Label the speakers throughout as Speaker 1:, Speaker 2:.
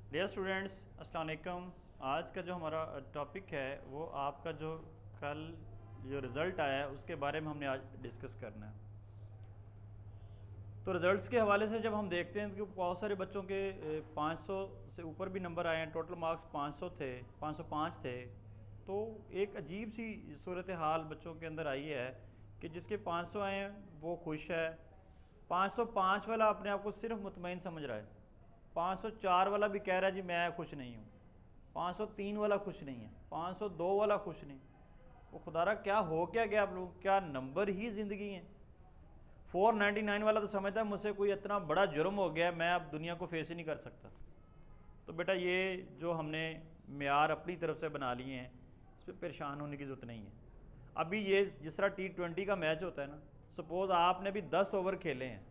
Speaker 1: Dear students, अस्सलाम वालेकुम। आज का जो हमारा टॉपिक है वो आपका जो कल जो रिज़ल्ट आया है उसके बारे में हमने आज डिस्कस करना है। तो रिज़ल्ट्स के हवाले से जब हम देखते हैं कि बहुत सारे बच्चों के 500 से ऊपर भी नंबर आए हैं, टोटल मार्क्स 500 थे, 505 थे। तो एक अजीब सी सूरत हाल बच्चों के अंदर आई है कि जिसके 500 आए हैं वो खुश है, 505 वाला अपने आप को सिर्फ मुतमईन समझ रहा है, 504 वाला भी कह रहा है जी मैं खुश नहीं हूँ, 503 वाला खुश नहीं है, 502 वाला खुश नहीं। वो खुदारा क्या हो क्या गया आप लोग, क्या नंबर ही ज़िंदगी है। 499 वाला तो समझता है मुझसे कोई इतना बड़ा जुर्म हो गया, मैं अब दुनिया को फेस ही नहीं कर सकता। तो बेटा ये जो हमने मेयार अपनी तरफ से बना लिए हैं इस पर परेशान होने की ज़रूरत नहीं है। अभी ये जिस तरह T20 का मैच होता है ना, सपोज़ आपने अभी 10 ओवर खेले हैं,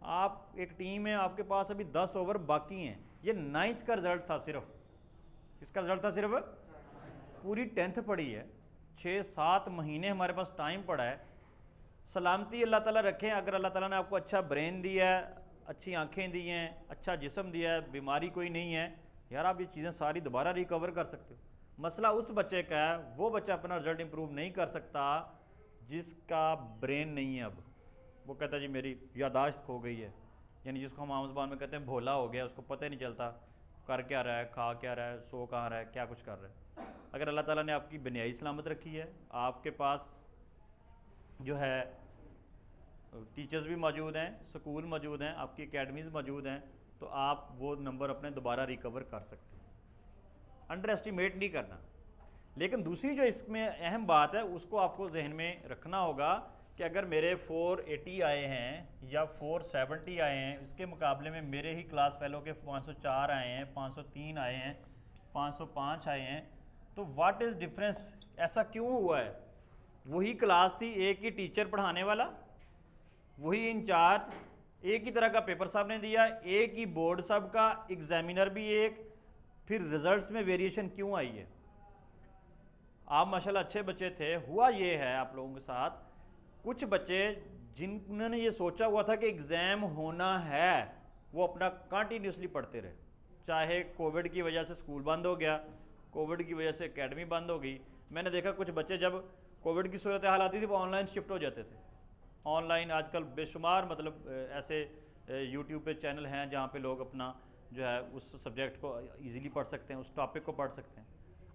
Speaker 1: आप एक टीम है, आपके पास अभी 10 ओवर बाकी हैं। ये 9th का रिजल्ट था, सिर्फ इसका रिजल्ट था, सिर्फ पूरी 10th पड़ी है, 6-7 महीने हमारे पास टाइम पड़ा है। सलामती अल्लाह ताला रखें। अगर अल्लाह ताला ने आपको अच्छा ब्रेन दिया है, अच्छी आंखें दी हैं, अच्छा जिस्म दिया है, बीमारी कोई नहीं है, यार आप ये चीज़ें सारी दोबारा रिकवर कर सकते हो। मसला उस बच्चे का है, वो बच्चा अपना रिजल्ट इंप्रूव नहीं कर सकता जिसका ब्रेन नहीं है। अब वो कहता है जी मेरी यादाश्त खो गई है, यानी जिसको हम आम ज़बान में कहते हैं भोला हो गया, उसको पता ही नहीं चलता कर क्या रहा है, खा क्या रहा है, सो कहाँ रहा है, क्या कुछ कर रहा है। अगर अल्लाह ताला ने आपकी बुनियादी सलामत रखी है, आपके पास जो है टीचर्स भी मौजूद हैं, स्कूल मौजूद हैं, आपकी एकेडमीज़ मौजूद हैं, तो आप वो नंबर अपने दोबारा रिकवर कर सकते हैं। अंडर एस्टिमेट नहीं करना। लेकिन दूसरी जो इसमें अहम बात है उसको आपको जहन में रखना होगा कि अगर मेरे 480 आए हैं या 470 आए हैं, इसके मुकाबले में मेरे ही क्लास फेलो के 504 आए हैं, 503 आए हैं, 505 आए हैं, तो व्हाट इज़ डिफरेंस? ऐसा क्यों हुआ है? वही क्लास थी, एक ही टीचर पढ़ाने वाला, वही इंचार्ज, एक ही तरह का पेपर साहब ने दिया, एक ही बोर्ड साहब का, एग्जामिनर भी एक, फिर रिजल्ट्स में वेरिएशन क्यों आई है? आप माशाल्लाह अच्छे बच्चे थे। हुआ ये है आप लोगों के साथ, कुछ बच्चे जिन्होंने ये सोचा हुआ था कि एग्ज़ाम होना है, वो अपना कंटिन्यूसली पढ़ते रहे, चाहे कोविड की वजह से स्कूल बंद हो गया, कोविड की वजह से एकेडमी बंद हो गई। मैंने देखा कुछ बच्चे जब कोविड की सूरत हाल आती थी वो ऑनलाइन शिफ्ट हो जाते थे। ऑनलाइन आजकल बेशुमार मतलब ऐसे यूट्यूब पे चैनल हैं जहाँ पे लोग अपना जो है उस सब्जेक्ट को ईज़िली पढ़ सकते हैं, उस टॉपिक को पढ़ सकते हैं।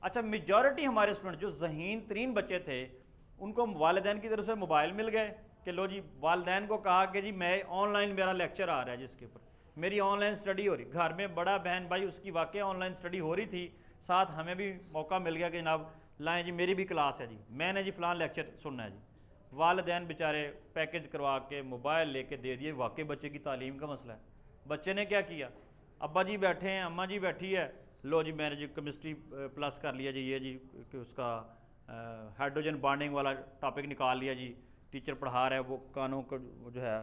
Speaker 1: अच्छा, मेजॉरिटी हमारे स्टूडेंट जो ज़हीन तरीन बच्चे थे, उनको वालिदैन की तरफ से मोबाइल मिल गए कि लो जी, वालिदैन को कहा कि जी मैं ऑनलाइन मेरा लेक्चर आ रहा है जिसके ऊपर मेरी ऑनलाइन स्टडी हो रही। घर में बड़ा बहन भाई उसकी वाकई ऑनलाइन स्टडी हो रही थी, साथ हमें भी मौका मिल गया कि जनाब लाएँ जी मेरी भी क्लास है जी, मैंने जी फ़लान लेक्चर सुनना है जी। वालिदैन बेचारे पैकेज करवा के मोबाइल लेके दे दिए। वाकई बच्चे की तालीम का मसला है। बच्चे ने क्या किया, अब्बा जी बैठे हैं, अम्मा जी बैठी है, लो जी मैंने जी केमिस्ट्री प्लस कर लिया जी, ये जी कि उसका हाइड्रोजन बॉन्डिंग वाला टॉपिक निकाल लिया जी, टीचर पढ़ा रहा है वो कानों को जो है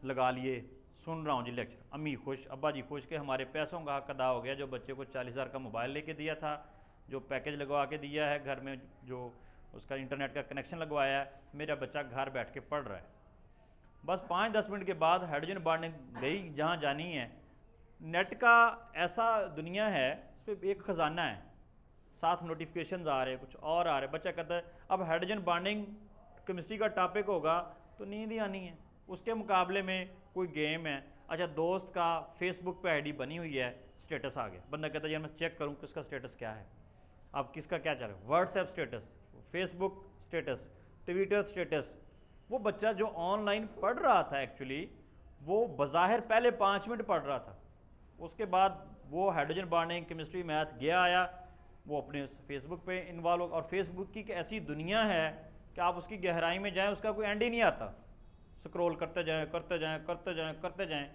Speaker 1: लगा लिए, सुन रहा हूँ जी लेक्चर। अम्मी खुश, अब्बा जी खुश के हमारे पैसों का हक अदा हो गया। जो बच्चे को 40,000 का मोबाइल लेके दिया था, जो पैकेज लगवा के दिया है घर में, जो उसका इंटरनेट का कनेक्शन लगवाया है, मेरा बच्चा घर बैठ के पढ़ रहा है। बस 5-10 मिनट के बाद हाइड्रोजन बॉन्डिंग गई जहाँ जानी है। नेट का ऐसा दुनिया है, इस पर एक ख़जाना है, साथ नोटिफिकेशंस आ रहे हैं, कुछ और आ रहे हैं। बच्चा कहता है अब हाइड्रोजन बॉन्डिंग केमिस्ट्री का टॉपिक होगा तो नींद ही आनी है। उसके मुकाबले में कोई गेम है, अच्छा दोस्त का फेसबुक पे आईडी बनी हुई है, स्टेटस आ गया, बंदा कहता है यार मैं चेक करूँ किसका स्टेटस क्या है। अब किसका क्या चल रहा है, WhatsApp status, Facebook status, Twitter status. वो बच्चा जो ऑनलाइन पढ़ रहा था एक्चुअली, वो बज़ाहिर पहले 5 मिनट पढ़ रहा था, उसके बाद वो हाइड्रोजन बॉन्डिंग केमिस्ट्री मैथ गया आया, वो अपने फेसबुक पे इन्वॉल्व। और फेसबुक की ऐसी दुनिया है कि आप उसकी गहराई में जाएं उसका कोई एंड ही नहीं आता, स्क्रॉल करते जाएं करते जाएं करते जाएं करते जाएं,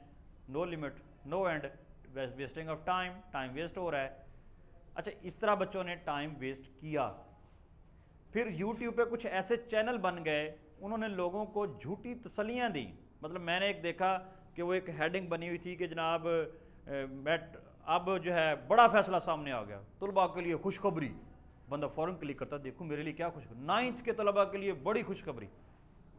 Speaker 1: no limit no end, wasting of time, time waste हो रहा है। अच्छा, इस तरह बच्चों ने टाइम वेस्ट किया। फिर यूट्यूब पे कुछ ऐसे चैनल बन गए, उन्होंने लोगों को झूठी तसल्लियाँ दी। मतलब मैंने एक देखा कि वो एक हेडिंग बनी हुई थी कि जनाब अब जो है बड़ा फैसला सामने आ गया, तलबा के लिए खुशखबरी। बंदा फ़ौरन क्लिक करता, देखो मेरे लिए क्या खुशखबरी, 9th के तलबा के लिए बड़ी खुशखबरी।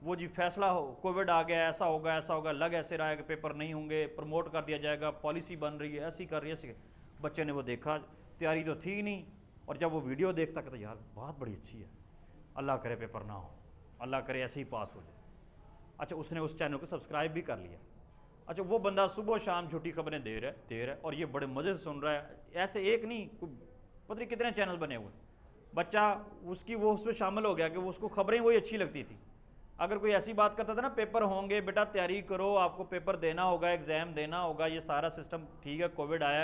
Speaker 1: वो जी फैसला हो, कोविड आ गया, ऐसा होगा ऐसा होगा, लग ऐसे रहा है कि पेपर नहीं होंगे, प्रमोट कर दिया जाएगा, पॉलिसी बन रही है, ऐसी कर रही है ऐसी। बच्चे ने वो देखा, तैयारी तो थी नहीं, और जब वो वीडियो देखता कहता यार बात बड़ी अच्छी है, अल्लाह करे पेपर ना हो, अल्लाह करे ऐसे ही पास हो जाए। अच्छा, उसने उस चैनल को सब्सक्राइब भी कर लिया। अच्छा, वो बंदा सुबह शाम झूठी खबरें दे रहा है और ये बड़े मज़े से सुन रहा है। ऐसे एक नहीं, पता नहीं कितने चैनल बने हुए। बच्चा उसकी वो उसमें शामिल हो गया कि वो उसको खबरें वही अच्छी लगती थी। अगर कोई ऐसी बात करता था ना, पेपर होंगे बेटा, तैयारी करो, आपको पेपर देना होगा, एग्ज़ाम देना होगा, ये सारा सिस्टम ठीक है, कोविड आया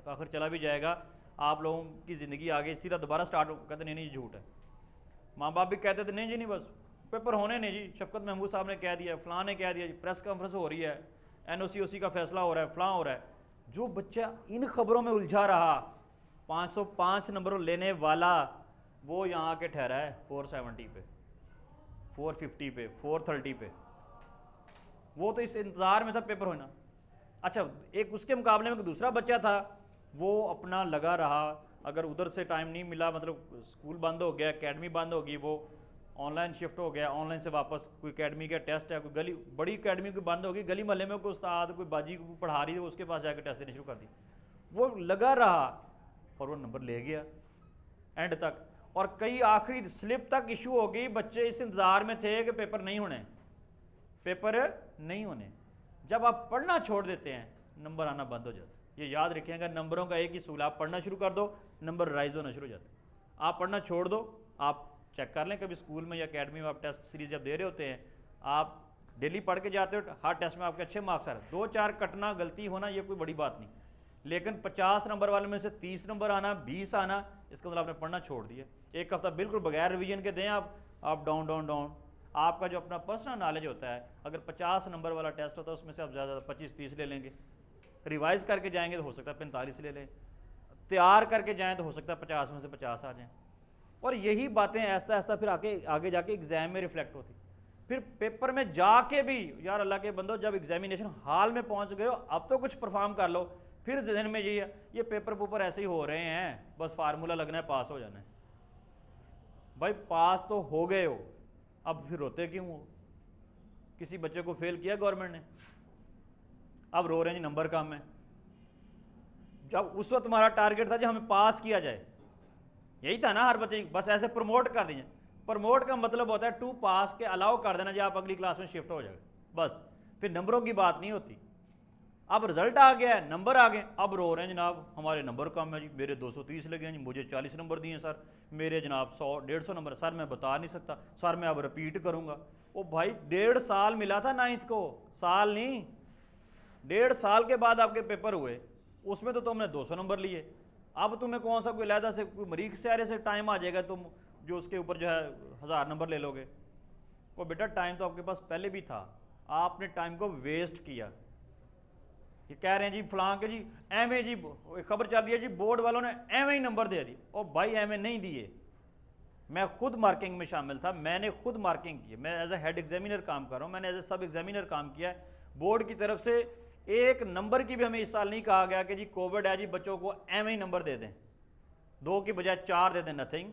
Speaker 1: आखिर चला भी जाएगा, आप लोगों की ज़िंदगी आगे सीधा दोबारा स्टार्ट हो, कहते नहीं नहीं झूठ है। माँ बाप भी कहते थे नहीं जी नहीं, बस पेपर होने नहीं जी, शफकत महमूद साहब ने कह दिया, फ़लाँ ने कह दिया जी, प्रेस कॉन्फ्रेंस हो रही है, NOC का फैसला हो रहा है, फ़लाँ हो रहा है। जो बच्चा इन खबरों में उलझा रहा, 505 नंबर लेने वाला, वो यहाँ के ठहरा है 470 पे, 450 पे, 430 पे। वो तो इस इंतज़ार में था पेपर होना। अच्छा, एक उसके मुकाबले में दूसरा बच्चा था, वो अपना लगा रहा, अगर उधर से टाइम नहीं मिला, मतलब स्कूल बंद हो गया, एकेडमी बंद होगी, वो ऑनलाइन शिफ्ट हो गया, ऑनलाइन से वापस कोई एकेडमी का टेस्ट है, कोई गली बड़ी एकेडमी की बंद होगी, गली मोहल्ले में कोई उस्ताद कोई बाजी को पढ़ा रही है, उसके पास जाकर टेस्ट देने शुरू कर दी। वो लगा रहा और वो नंबर ले गया एंड तक, और कई आखिरी स्लिप तक इशू हो गई। बच्चे इस इंतज़ार में थे कि पेपर नहीं होने, पेपर नहीं होने। जब आप पढ़ना छोड़ देते हैं, नंबर आना बंद हो जाता है। ये याद रखिएगा, नंबरों का एक ही सूल, आप पढ़ना शुरू कर दो, नंबर राइज होना शुरू हो जाते हैं। आप पढ़ना छोड़ दो, आप चेक कर लें कभी स्कूल में या अकेडमी में आप टेस्ट सीरीज जब दे रहे होते हैं, आप डेली पढ़ के जाते हो, हर टेस्ट में आपके अच्छे मार्क्स आ रहे हैं, 2-4 कटना, गलती होना, ये कोई बड़ी बात नहीं। लेकिन 50 नंबर वाले में से 30 नंबर आना, 20 आना, इसका मतलब आपने पढ़ना छोड़ दिया। एक हफ्ता बिल्कुल बगैर रिवीजन के दें आप डाउन डाउन डाउन। आपका जो अपना पर्सनल नॉलेज होता है, अगर 50 नंबर वाला टेस्ट होता है, उसमें से आप ज़्यादा 25-30 ले लेंगे, रिवाइज़ करके जाएंगे तो हो सकता है 45 ले लें, तैयार करके जाएँ तो हो सकता है 50 में से 50 आ जाएँ। और यही बातें ऐसा ऐसा फिर आगे जाके एग्ज़ाम में रिफ्लेक्ट होती। फिर पेपर में जाके भी यार अल्लाह के बंदो, जब एग्जामिनेशन हॉल में पहुंच गए हो, अब तो कुछ परफॉर्म कर लो। फिर जहन में यही है, ये पेपर ऐसे ही हो रहे हैं, बस फार्मूला लगना है, पास हो जाना है। भाई पास तो हो गए हो, अब फिर रोते क्यों हो? किसी बच्चे को फेल किया गवर्नमेंट ने, अब रो रहे हैं नंबर कम है। जब उस वक्त हमारा टारगेट था जो हमें पास किया जाए, यही था ना हर बच्चे, बस ऐसे प्रमोट कर दीजिए। प्रमोट का मतलब होता है टू पास के अलाउ कर देना, जो आप अगली क्लास में शिफ्ट हो जाए, बस फिर नंबरों की बात नहीं होती। अब रिजल्ट आ गया है, नंबर आ गए, अब रो रहे हैं जनाब हमारे नंबर कम है जी, मेरे 230 लगे हैं जी, मुझे 40 नंबर दिए सर, मेरे जनाब 100-150 नंबर सर, मैं बता नहीं सकता सर, मैं अब रिपीट करूँगा। ओ भाई 1.5 साल मिला था 9th को, साल नहीं, 1.5 साल के बाद आपके पेपर हुए, उसमें तो तुमने 200 नंबर लिए। अब तुम्हें कौन सा कोई अलहदा से कोई मरीख से से टाइम आ जाएगा, तुम जो उसके ऊपर जो है 1000 नंबर ले लोगे? वो बेटा टाइम तो आपके पास पहले भी था, आपने टाइम को वेस्ट किया। ये कह रहे हैं जी फलां के जी एवं जी खबर चल रही है जी बोर्ड वालों ने एवं ही नंबर दे दी। ओ भाई एवं नहीं दिए, मैं खुद मार्किंग में शामिल था, मैंने खुद मार्किंग की, मैं एज ए हेड एग्जामिनर काम कर रहा हूँ, मैंने एज ए सब एग्जामिनर काम किया है। बोर्ड की तरफ से एक नंबर की भी हमें इस साल नहीं कहा गया कि जी कोविड है जी बच्चों को एवं ही नंबर दे दें, 2 की बजाय 4 दे दें, नथिंग।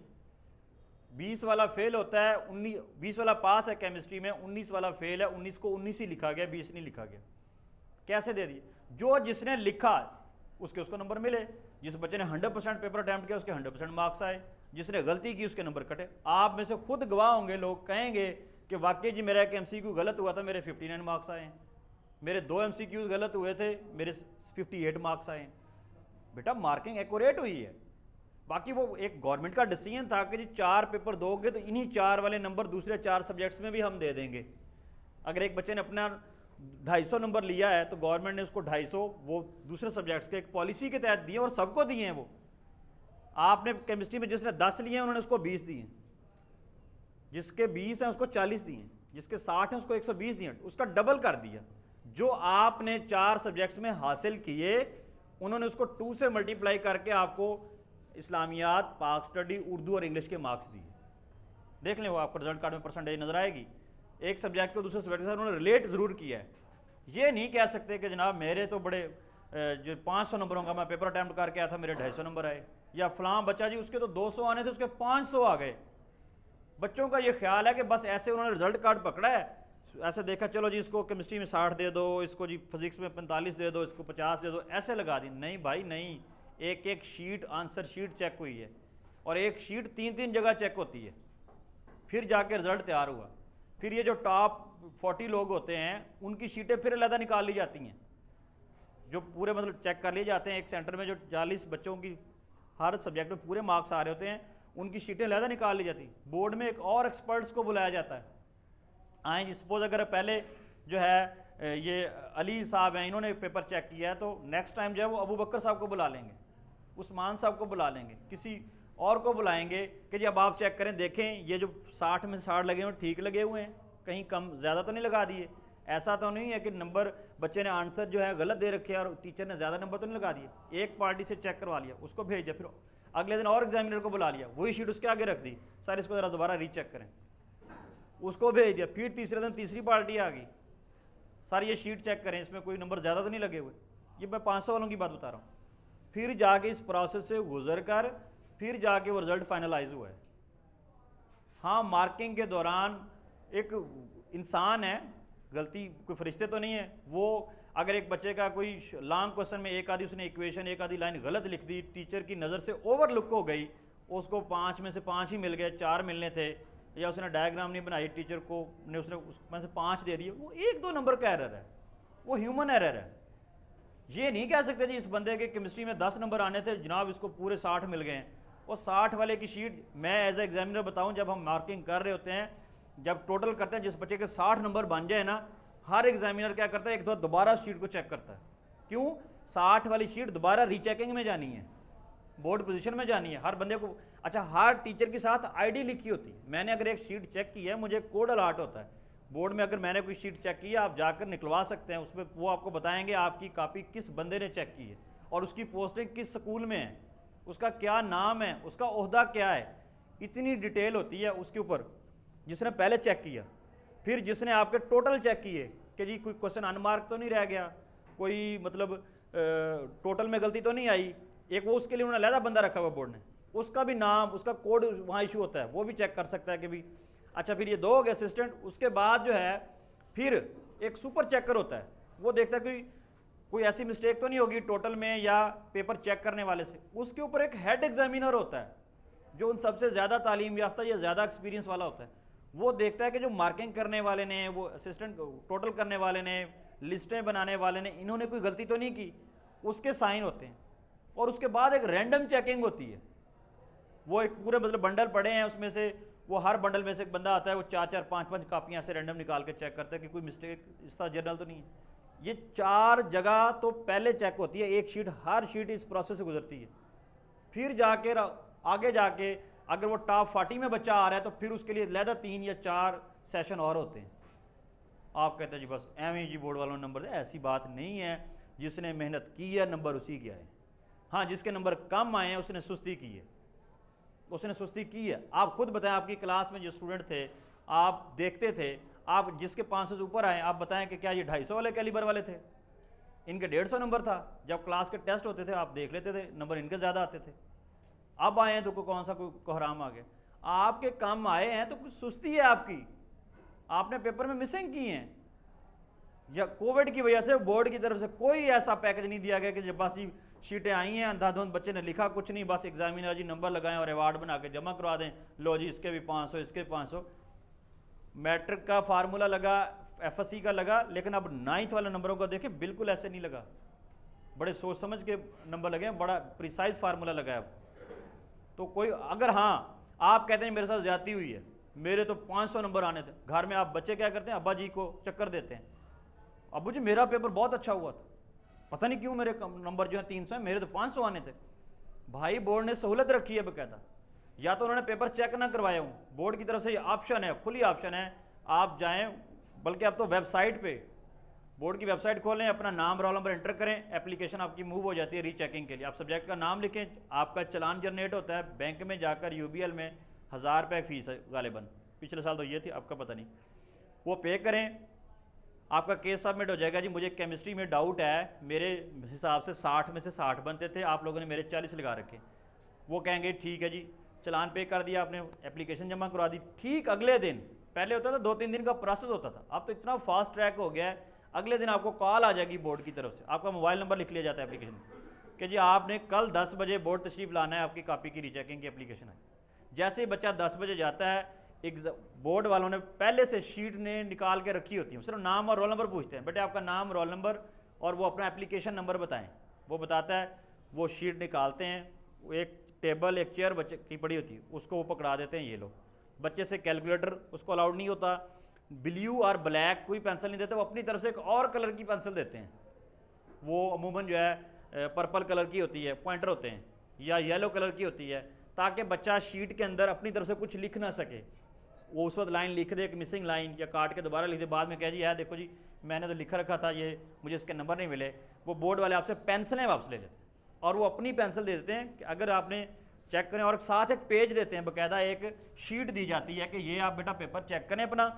Speaker 1: 20 वाला फेल होता है, 20 वाला पास है केमिस्ट्री में, 19 वाला फेल है, 19 को 19 ही लिखा गया, 20 नहीं लिखा गया। कैसे दे दिए? जो जिसने लिखा उसको नंबर मिले, जिस बच्चे ने 100% पेपर अटैम्प्ट किया उसके 100% मार्क्स आए, जिसने गलती की उसके नंबर कटे। आप में से खुद गवाह होंगे, लोग कहेंगे कि वाकई जी मेरा एक MCQ गलत हुआ था, मेरे 59 मार्क्स आए, मेरे 2 MCQ गलत हुए थे, मेरे 58 मार्क्स आए। बेटा मार्किंग एक्यूरेट हुई है। बाकी वो एक गवर्नमेंट का डिसीजन था कि जी 4 पेपर दोगे तो इन्हीं 4 वाले नंबर दूसरे 4 सब्जेक्ट्स में भी हम दे देंगे। अगर एक बच्चे ने अपना 250 नंबर लिया है तो गवर्नमेंट ने उसको 250 वो दूसरे सब्जेक्ट्स के एक पॉलिसी के तहत दिए और सबको दिए हैं। वो आपने केमिस्ट्री में जिसने 10 लिए हैं उन्होंने उसको 20 दिए, जिसके 20 हैं उसको 40 दिए, जिसके 60 हैं उसको 120 दिए, उसका डबल कर दिया। जो आपने 4 सब्जेक्ट्स में हासिल किए उन्होंने उसको 2 से मल्टीप्लाई करके आपको इस्लामियात, पाक स्टडी, उर्दू और इंग्लिश के मार्क्स दिए। देख लें वो आपको रिजल्ट कार्ड में परसेंटेज नजर आएगी। एक सब्जेक्ट को दूसरे सब्जेक्ट के साथ उन्होंने रिलेट ज़रूर किया है। ये नहीं कह सकते कि जनाब मेरे तो बड़े जो 500 नंबरों का मैं पेपर अटैम्प्ट करके आया था, मेरे 250 नंबर आए, या फलां बच्चा जी उसके तो 200 आने थे उसके 500 आ गए। बच्चों का ये ख्याल है कि बस ऐसे उन्होंने रिजल्ट कार्ड पकड़ा है, ऐसे देखा चलो जी इसको केमिस्ट्री में 60 दे दो, इसको जी फिजिक्स में 45 दे दो, इसको 50 दे दो, ऐसे लगा दी। नहीं भाई नहीं, एक एक शीट आंसर शीट चेक हुई है, और एक शीट 3-3 जगह चेक होती है, फिर जाके रिजल्ट तैयार हुआ। फिर ये जो टॉप 40 लोग होते हैं उनकी शीटें फिर अलग निकाल ली जाती हैं, जो पूरे मतलब चेक कर लिए जाते हैं एक सेंटर में, जो 40 बच्चों की हर सब्जेक्ट में पूरे मार्क्स आ रहे होते हैं, उनकी शीटें अलग निकाल ली जाती। बोर्ड में एक और एक्सपर्ट्स को बुलाया जाता है, आए जी सपोज अगर पहले जो है ये अली साहब हैं, इन्होंने पेपर चेक किया है, तो नेक्स्ट टाइम जो है वो अबू बकर साहब को बुला लेंगे, उस्मान साहब को बुला लेंगे, किसी और को बुलाएंगे कि जी अब आप चेक करें, देखें ये जो 60 में 60 लगे हुए ठीक लगे हुए हैं, कहीं कम ज़्यादा तो नहीं लगा दिए। ऐसा तो नहीं है कि नंबर बच्चे ने आंसर जो है गलत दे रखे और टीचर ने ज़्यादा नंबर तो नहीं लगा दिए। एक पार्टी से चेक करवा लिया, उसको भेज दिया, फिर अगले दिन और एग्जामिनर को बुला लिया, वही शीट उसके आगे रख दी, सर इसको ज़रा दोबारा रीचेक करें, उसको भेज दिया। फिर तीसरे दिन तीसरी पार्टी आ गई, सर ये शीट चेक करें, इसमें कोई नंबर ज़्यादा तो नहीं लगे हुए। ये मैं 500 वालों की बात बता रहा हूँ। फिर जाके इस प्रोसेस से गुजर कर फिर जाके वो रिजल्ट फाइनलाइज हुआ है। हाँ, मार्किंग के दौरान एक इंसान है, गलती कोई फरिश्ते तो नहीं है, वो अगर एक बच्चे का कोई लॉन्ग क्वेश्चन में एक आधी उसने इक्वेशन एक आधी लाइन गलत लिख दी, टीचर की नज़र से ओवरलुक हो गई, उसको 5 में से 5 ही मिल गए, 4 मिलने थे, या उसने डायग्राम नहीं बनाई, टीचर को ने उसने उसमें से 5 दे दिए, वो 1-2 नंबर का एरर है, वो ह्यूमन एरर है। ये नहीं कह सकते जी इस बंदे के केमिस्ट्री में 10 नंबर आने थे जनाब, इसको पूरे 60 मिल गए हैं। वो 60 वाले की शीट मैं एज ए एग्जामिनर बताऊं, जब हम मार्किंग कर रहे होते हैं, जब टोटल करते हैं, जिस बच्चे के 60 नंबर बन जाए ना, हर एग्जामिनर क्या करता है, एक दो दोबारा शीट को चेक करता है। क्यों? 60 वाली शीट दोबारा रीचेकिंग में जानी है, बोर्ड पोजीशन में जानी है हर बंदे को। अच्छा, हर टीचर के साथ आईडी लिखी होती है। मैंने अगर एक शीट चेक की है, मुझे कोड अलर्ट होता है बोर्ड में, अगर मैंने कोई शीट चेक की है, आप जाकर निकलवा सकते हैं, उसमें वो आपको बताएंगे आपकी कॉपी किस बंदे ने चेक की है और उसकी पोस्टिंग किस स्कूल में है, उसका क्या नाम है, उसका ओहदा क्या है, इतनी डिटेल होती है उसके ऊपर, जिसने पहले चेक किया। फिर जिसने आपके टोटल चेक किए कि जी कोई क्वेश्चन अनमार्क तो नहीं रह गया, कोई मतलब टोटल में गलती तो नहीं आई, एक वो उसके लिए उन्होंने अलग बंदा रखा हुआ बोर्ड ने, उसका भी नाम उसका कोड वहाँ इशू होता है, वो भी चेक कर सकता है कि भी। अच्छा, फिर ये 2 हो गए असिस्टेंट। उसके बाद जो है फिर एक सुपर चेकर होता है, वो देखता है कि कोई ऐसी मिस्टेक तो नहीं होगी टोटल में या पेपर चेक करने वाले से। उसके ऊपर एक हेड एग्जामिनर होता है जो उन सबसे ज़्यादा तालीम याफ्ता या ज़्यादा एक्सपीरियंस वाला होता है। वो देखता है कि जो मार्किंग करने वाले ने, वो असिस्टेंट टोटल करने वाले ने, लिस्टें बनाने वाले ने, इन्होंने कोई गलती तो नहीं की, उसके साइन होते हैं। और उसके बाद एक रैंडम चेकिंग होती है, वो एक पूरे मतलब बंडल पड़े हैं, उसमें से वो हर बंडल में से एक बंदा आता है, वो 4-4 5-5 कापियाँ से रैंडम निकाल के चेक करता है कि कोई मिस्टेक इस तरह जर्नल तो नहीं है। ये 4 जगह तो पहले चेक होती है, एक शीट, हर शीट इस प्रोसेस से गुजरती है। फिर जाके आगे जाके अगर वो टॉप 40 में बच्चा आ रहा है तो फिर उसके लिए लहदा 3 या 4 सेशन और होते हैं। आप कहते हैं जी बस एवं जी बोर्ड वालों ने नंबर दिया, ऐसी बात नहीं है। जिसने मेहनत की है नंबर उसी के आए। हाँ, जिसके नंबर कम आए हैं उसने सुस्ती की है, उसने सुस्ती की है। आप खुद बताएं, आपकी क्लास में जो स्टूडेंट थे, आप देखते थे, आप जिसके 500 से ऊपर आए, आप बताएं कि क्या ये 250 वाले कैलिबर वाले थे? इनके 150 नंबर था। जब क्लास के टेस्ट होते थे आप देख लेते थे, नंबर इनके ज़्यादा आते थे। अब आए हैं तो कौन सा कोई कोहराम आ गया? आपके कम आए हैं तो कुछ सुस्ती है आपकी, आपने पेपर में मिसिंग की हैं, या कोविड की वजह से बोर्ड की तरफ से कोई ऐसा पैकेज नहीं दिया गया कि जब बस शीटें आई हैं, अंधाधुंध बच्चे ने लिखा कुछ नहीं, बस एग्जामिनर जी नंबर लगाएं और अवार्ड बना के जमा करवा दें, लो जी इसके भी 500 इसके 500। मैट्रिक का फार्मूला लगा, एफएससी का लगा, लेकिन अब 9th वाले नंबरों को देखें, बिल्कुल ऐसे नहीं लगा, बड़े सोच समझ के नंबर लगे हैं, बड़ा प्रिसाइज फार्मूला लगा है। तो कोई अगर हाँ आप कहते हैं मेरे साथ ज्यादती हुई है, मेरे तो 500 नंबर आने थे, घर में आप बच्चे क्या करते हैं, अब्बा जी को चक्कर देते हैं, अब्बू जी मेरा पेपर बहुत अच्छा हुआ था, पता नहीं क्यों मेरे नंबर जो है 300 है, मेरे तो 500 आने थे। भाई बोर्ड ने सहूलत रखी है बकायदा, या तो उन्होंने पेपर चेक ना करवाया हूँ, बोर्ड की तरफ से ये ऑप्शन है, खुली ऑप्शन है, आप जाएं, बल्कि अब तो वेबसाइट पे बोर्ड की वेबसाइट खोलें, अपना नाम रोल नंबर एंटर करें, एप्लीकेशन आपकी मूव हो जाती है रीचेकिंग के लिए। आप सब्जेक्ट का नाम लिखें, आपका चलान जनरेट होता है, बैंक में जाकर यूबीएल में 1000 रुपये फीस है गालिबन, पिछले साल तो ये थी, आपका पता नहीं, वो पे करें, आपका केस सबमिट हो जाएगा। जी मुझे केमिस्ट्री में डाउट है, मेरे हिसाब से 60 में से 60 बनते थे, आप लोगों ने मेरे 40 लगा रखे। वो कहेंगे ठीक है जी, चलान पे कर दिया आपने, एप्लीकेशन जमा करवा दी, ठीक अगले दिन, पहले होता था 2-3 दिन का प्रोसेस होता था, अब तो इतना फास्ट ट्रैक हो गया है, अगले दिन आपको कॉल आ जाएगी बोर्ड की तरफ से, आपका मोबाइल नंबर लिख लिया जाता है एप्लीकेशन, कि जी आपने कल 10 बजे बोर्ड तशरीफ़ लाना है, आपकी कापी की रीचेकिंग की एप्लीकेशन है। जैसे ही बच्चा 10 बजे जाता है, बोर्ड वालों ने पहले से शीट ने निकाल के रखी होती है, सिर्फ नाम और रोल नंबर पूछते हैं, बेटे आपका नाम, रोल नंबर और वो अपना एप्लीकेशन नंबर बताएं। वो बताता है, वो शीट निकालते हैं, एक टेबल एक चेयर बच्चे की पड़ी होती है, उसको वो पकड़ा देते हैं, ये लो। बच्चे से कैलकुलेटर उसको अलाउड नहीं होता, ब्लू और ब्लैक कोई पेंसिल नहीं देते, वो अपनी तरफ से एक और कलर की पेंसिल देते हैं। वो अमूमन जो है पर्पल कलर की होती है, पॉइंटर होते हैं, या येलो कलर की होती है, ताकि बच्चा शीट के अंदर अपनी तरफ से कुछ लिख ना सके। वो उस वक्त लाइन लिख दे, एक मिसिंग लाइन, या काट के दोबारा लिख दे, बाद में कह जी है देखो जी मैंने तो लिखा रखा था, ये मुझे इसके नंबर नहीं मिले। वो बोर्ड वाले आपसे पेंसिलें वापस ले लेते हैं और वो अपनी पेंसिल दे देते हैं कि अगर आपने चेक करें, और साथ एक पेज देते हैं, बाकायदा एक शीट दी जाती है कि ये आप बेटा पेपर चेक करें अपना,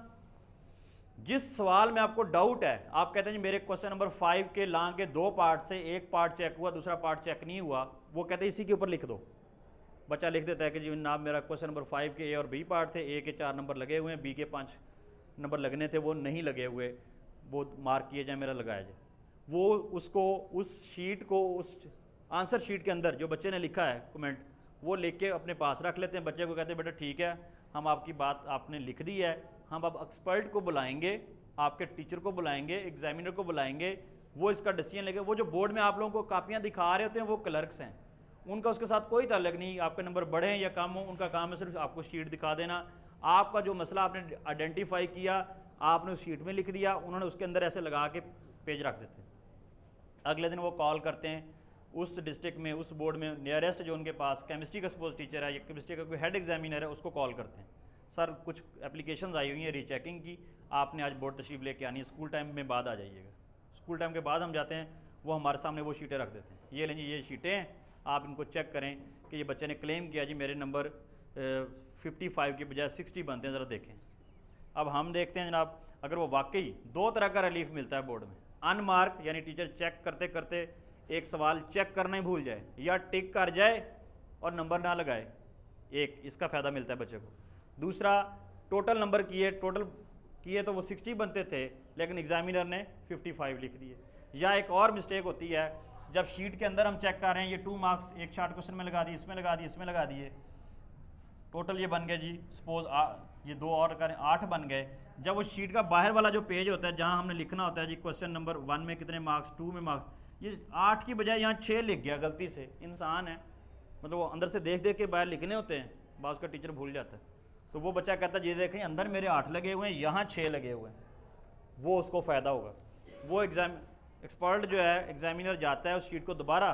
Speaker 1: जिस सवाल में आपको डाउट है, आप कहते हैं जी मेरे क्वेश्चन नंबर 5 के लॉन्ग के 2 पार्ट से एक पार्ट चेक हुआ, दूसरा पार्ट चेक नहीं हुआ, वो कहते हैं इसी के ऊपर लिख दो। बच्चा लिख देता है कि जी जनाब मेरा क्वेश्चन नंबर 5 के ए और बी पार्ट थे, ए के 4 नंबर लगे हुए हैं, बी के 5 नंबर लगने थे वो नहीं लगे हुए, वो मार्क किए जाए, मेरा लगाया जाए। वो उसको उस शीट को उस आंसर शीट के अंदर जो बच्चे ने लिखा है कमेंट, वो लिख के अपने पास रख लेते हैं। बच्चे को कहते हैं बेटा ठीक है, हम आपकी बात आपने लिख दी है, हम अब एक्सपर्ट को बुलाएंगे, आपके टीचर को बुलाएंगे, एग्जामिनर को बुलाएंगे, वो इसका डिसीजन लेंगे। वो जो बोर्ड में आप लोगों को कापियाँ दिखा रहे होते हैं वो क्लर्क्स हैं, उनका उसके साथ कोई ताल्लुक नहीं, आपके नंबर बढ़े हैं या कम हो, उनका काम है सिर्फ आपको शीट दिखा देना। आपका जो मसला आपने आइडेंटिफाई किया, आपने उस शीट में लिख दिया, उन्होंने उसके अंदर ऐसे लगा के पेज रख देते हैं। अगले दिन वो कॉल करते हैं उस डिस्ट्रिक्ट में, उस बोर्ड में नियरेस्ट जो उनके पास केमिस्ट्री का सपोज टीचर है या केमिस्ट्री का कोई हेड एग्जामिनर है, उसको कॉल करते हैं, सर कुछ एप्लीकेशंस आई हुई हैं रीचेकिंग की, आपने आज बोर्ड तशरीफ लेके आनी है, स्कूल टाइम में बाद आ जाइएगा। स्कूल टाइम के बाद हम जाते हैं, वो हमारे सामने वो शीटें रख देते हैं, ये लें जी ये शीटें हैं, आप इनको चेक करें कि ये बच्चे ने क्लेम किया जी मेरे नंबर 55 के बजाय 60 बनते हैं, ज़रा देखें। अब हम देखते हैं जनाब, अगर वो वाकई 2 तरह का रिलीफ मिलता है बोर्ड में, अनमार्क यानी टीचर चेक करते करते एक सवाल चेक करना ही भूल जाए या टिक कर जाए और नंबर ना लगाए, एक इसका फ़ायदा मिलता है बच्चे को। दूसरा, टोटल नंबर किए तो वो 60 बनते थे लेकिन एग्जामिनर ने 55 लिख दिए। या एक और मिस्टेक होती है, जब शीट के अंदर हम चेक कर रहे हैं, ये 2 मार्क्स एक शॉर्ट क्वेश्चन में लगा दिए, इसमें लगा दिए, इसमें लगा दिए, टोटल ये बन गए जी सपोज ये 2 और करें 8 बन गए। जब वो शीट का बाहर वाला जो पेज होता है जहाँ हमने लिखना होता है जी क्वेश्चन नंबर 1 में कितने मार्क्स, 2 में मार्क्स, ये 8 की बजाय यहाँ 6 लिख गया गलती से, इंसान है, मतलब वो अंदर से देख देख के बाहर लिखने होते हैं, बाद का टीचर भूल जाता है। तो वो बच्चा कहता है ये देखें अंदर मेरे 8 लगे हुए हैं, यहाँ 6 लगे हुए हैं, वो उसको फ़ायदा होगा। वो एक्सपर्ट जो है एग्जामिनर जाता है उस शीट को दोबारा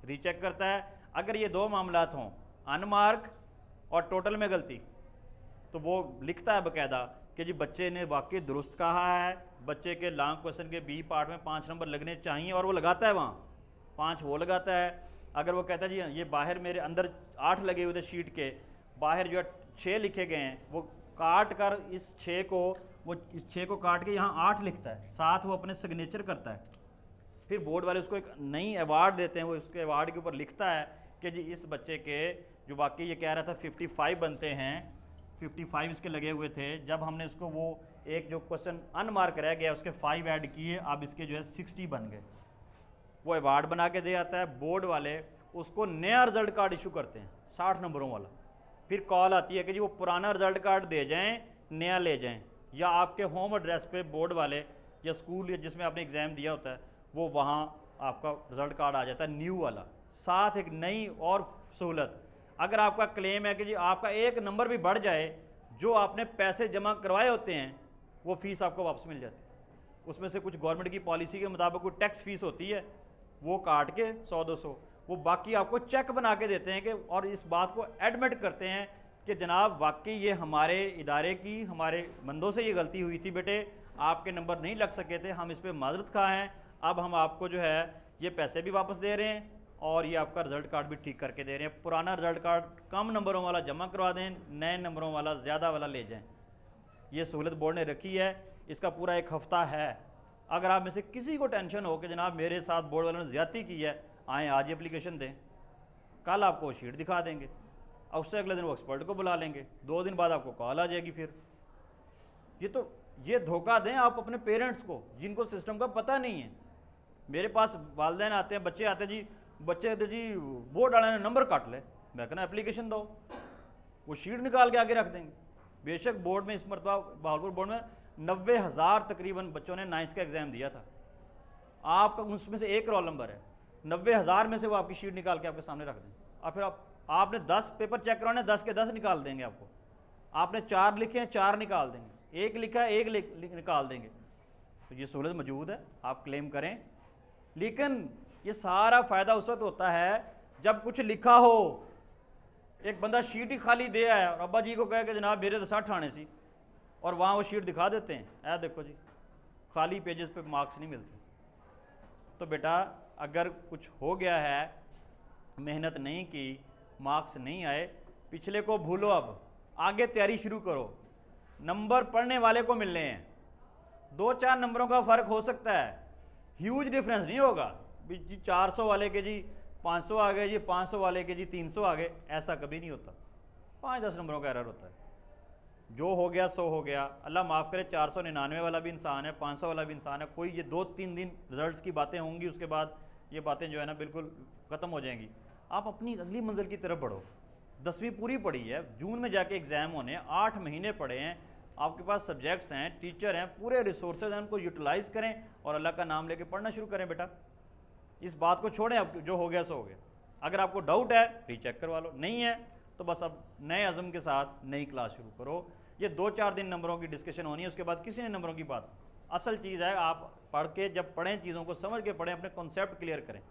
Speaker 1: रीचेक करता है, अगर ये 2 मामलात हों, अनमार्क और टोटल में गलती, तो वो लिखता है बाकायदा कि जी बच्चे ने वाकई दुरुस्त कहा है, बच्चे के लॉन्ग क्वेश्चन के बी पार्ट में 5 नंबर लगने चाहिए, और वो लगाता है वहाँ 5 वो लगाता है। अगर वो कहता है जी ये बाहर मेरे अंदर 8 लगे हुए थे शीट के, बाहर जो है 6 लिखे गए हैं, वो काट कर इस 6 को काट के यहाँ 8 लिखता है, साथ वो अपने सिग्नेचर करता है। फिर बोर्ड वाले उसको एक नई अवार्ड देते हैं, वो उसके अवार्ड के ऊपर लिखता है कि जी इस बच्चे के जो वाकई ये कह रहा था 55 बनते हैं, 55 इसके लगे हुए थे, जब हमने उसको वो एक जो क्वेश्चन अनमार्क रह गया उसके 5 ऐड किए, अब इसके जो है 60 बन गए, वो अवार्ड बना के दे आता है। बोर्ड वाले उसको नया रिजल्ट कार्ड इशू करते हैं 60 नंबरों वाला। फिर कॉल आती है कि जी वो पुराना रिजल्ट कार्ड दे जाएं, नया ले जाएं, या आपके होम एड्रेस पे बोर्ड वाले या स्कूल या जिसमें आपने एग्ज़ाम दिया होता है वो वहाँ आपका रिजल्ट कार्ड आ जाता है न्यू वाला। साथ एक नई और सहूलत, अगर आपका क्लेम है कि जी आपका एक नंबर भी बढ़ जाए, जो आपने पैसे जमा करवाए होते हैं वो फ़ीस आपको वापस मिल जाती है। उसमें से कुछ गवर्नमेंट की पॉलिसी के मुताबिक कोई टैक्स फ़ीस होती है, वो काट के 100-200 वो बाकी आपको चेक बना के देते हैं कि, और इस बात को एडमिट करते हैं कि जनाब वाकई ये हमारे इदारे की, हमारे बंदों से ये गलती हुई थी, बेटे आपके नंबर नहीं लग सके थे, हम इस पर माजरत खा हैं, अब हम आपको जो है ये पैसे भी वापस दे रहे हैं और ये आपका रिज़ल्ट कार्ड भी ठीक करके दे रहे हैं। पुराना रिज़ल्ट कार्ड कम नंबरों वाला जमा करवा दें, नए नंबरों वाला ज़्यादा वाला ले जाएं। ये सहूलत बोर्ड ने रखी है, इसका पूरा 1 हफ़्ता है। अगर आप में से किसी को टेंशन हो कि जनाब मेरे साथ बोर्ड वालों ने ज़्यादती की है, आएँ आज एप्लीकेशन दें, कल आपको शीट दिखा देंगे, और उससे अगले दिन वो एक्सपर्ट को बुला लेंगे, 2 दिन बाद आपको कॉल आ जाएगी। फिर ये धोखा दें आप अपने पेरेंट्स को जिनको सिस्टम का पता नहीं है। मेरे पास वालिदैन आते हैं, बच्चे आते हैं जी बच्चे कहते जी बोर्ड वाले ने नंबर काट ले, मैं कहना एप्लीकेशन दो, वो शीट निकाल के आगे रख देंगे। बेशक बोर्ड में इस मरतबा बहावलपुर बोर्ड में 90,000 तकरीबन बच्चों ने 9th का एग्ज़ाम दिया था, आपका उसमें से एक रोल नंबर है, 90,000 में से वो आपकी शीट निकाल के आपके सामने रख दें, और फिर आपने 10 पेपर चेक करवाने, 10 के 10 निकाल देंगे आपको। आपने 4 लिखे हैं, 4 निकाल देंगे, 1 लिखा है, 1 निकाल देंगे। तो ये सहूलत मौजूद है, आप क्लेम करें। लेकिन ये सारा फ़ायदा उस वक्त होता है जब कुछ लिखा हो। एक बंदा शीट ही खाली दे आया और अब्बा जी को कहे कि जनाब मेरे तो 60 आने सी, और वहाँ वो शीट दिखा देते हैं, ऐ देखो जी खाली पेजेस पे मार्क्स नहीं मिलते। तो बेटा अगर कुछ हो गया है, मेहनत नहीं की, मार्क्स नहीं आए, पिछले को भूलो, अब आगे तैयारी शुरू करो। नंबर पढ़ने वाले को मिलने हैं, 2-4 नंबरों का फ़र्क हो सकता है, ह्यूज डिफरेंस नहीं होगा जी 400 वाले के जी 500 आ गए, जी 500 वाले के जी 300 आ गए, ऐसा कभी नहीं होता। 5-10 नंबरों का एरर होता है, जो हो गया सो हो गया। अल्लाह माफ़ करे, 499 वाला भी इंसान है, 500 वाला भी इंसान है। कोई ये 2-3 दिन रिजल्ट्स की बातें होंगी, उसके बाद ये बातें जो है ना बिल्कुल ख़त्म हो जाएंगी। आप अपनी अगली मंजिल की तरफ बढ़ो। 10वीं पूरी पढ़ी है, जून में जाके एग्ज़ाम होने हैं, 8 महीने पढ़े हैं, आपके पास सब्जेक्ट्स हैं, टीचर हैं, पूरे रिसोर्सेज हैं, उनको यूटिलाइज़ करें और अल्लाह का नाम लेके पढ़ना शुरू करें। बेटा इस बात को छोड़ें, अब जो हो गया सो हो गया। अगर आपको डाउट है रीचेक करवा लो, नहीं है तो बस अब नए अज़म के साथ नई क्लास शुरू करो। ये 2-4 दिन नंबरों की डिस्कशन होनी है, उसके बाद किसी ने नंबरों की बात। असल चीज़ है आप पढ़ के जब पढ़ें, चीज़ों को समझ के पढ़ें, अपने कॉन्सेप्ट क्लियर करें,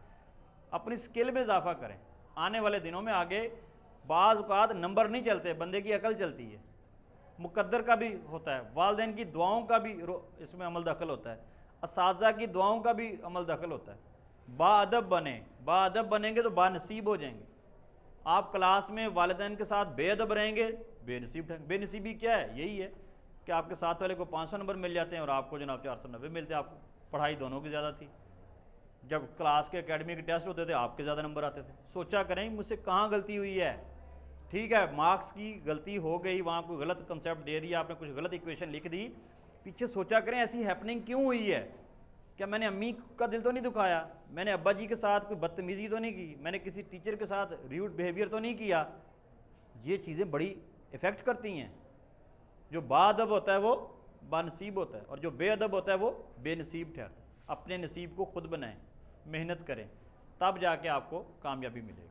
Speaker 1: अपनी स्किल में इजाफा करें। आने वाले दिनों में आगे बाज़ औक़ात नंबर नहीं चलते, बंदे की अकल चलती है, मुकद्दर का भी होता है, वालिदैन की दुआओं का भी इसमें अमल दखल होता है, असातिज़ा की दुआओं का भी अमल दखल होता है। बाअदब बने, बाअदब बनेंगे तो बानसीब हो जाएंगे। आप क्लास में वालिदैन के साथ बेअदब रहेंगे, बेनसीब रहेंगे। बेनसीबी क्या है? यही है कि आपके साथ वाले को 500 नंबर मिल जाते हैं और आपको जनाब 490 मिलते हैं। आपको पढ़ाई दोनों की ज़्यादा थी। जब क्लास के एकेडमी के टेस्ट होते थे आपके ज़्यादा नंबर आते थे। सोचा करें मुझसे कहाँ गलती हुई है। ठीक है, मार्क्स की गलती हो गई, वहाँ कोई गलत कंसेप्ट दे दिया आपने, कुछ गलत इक्वेशन लिख दी, पीछे सोचा करें ऐसी हैपनिंग क्यों हुई है। क्या मैंने अम्मी का दिल तो नहीं दुखाया, मैंने अब्बा जी के साथ कोई बदतमीज़ी तो नहीं की, मैंने किसी टीचर के साथ र्यूड बिहेवियर तो नहीं किया। ये चीज़ें बड़ी इफ़ेक्ट करती हैं। जो बाअदब होता है वो बानसीब होता है और जो बेअदब होता है वो बेनसीब ठहरता है। अपने नसीब को खुद बनाएं, मेहनत करें, तब जाके आपको कामयाबी मिलेगी।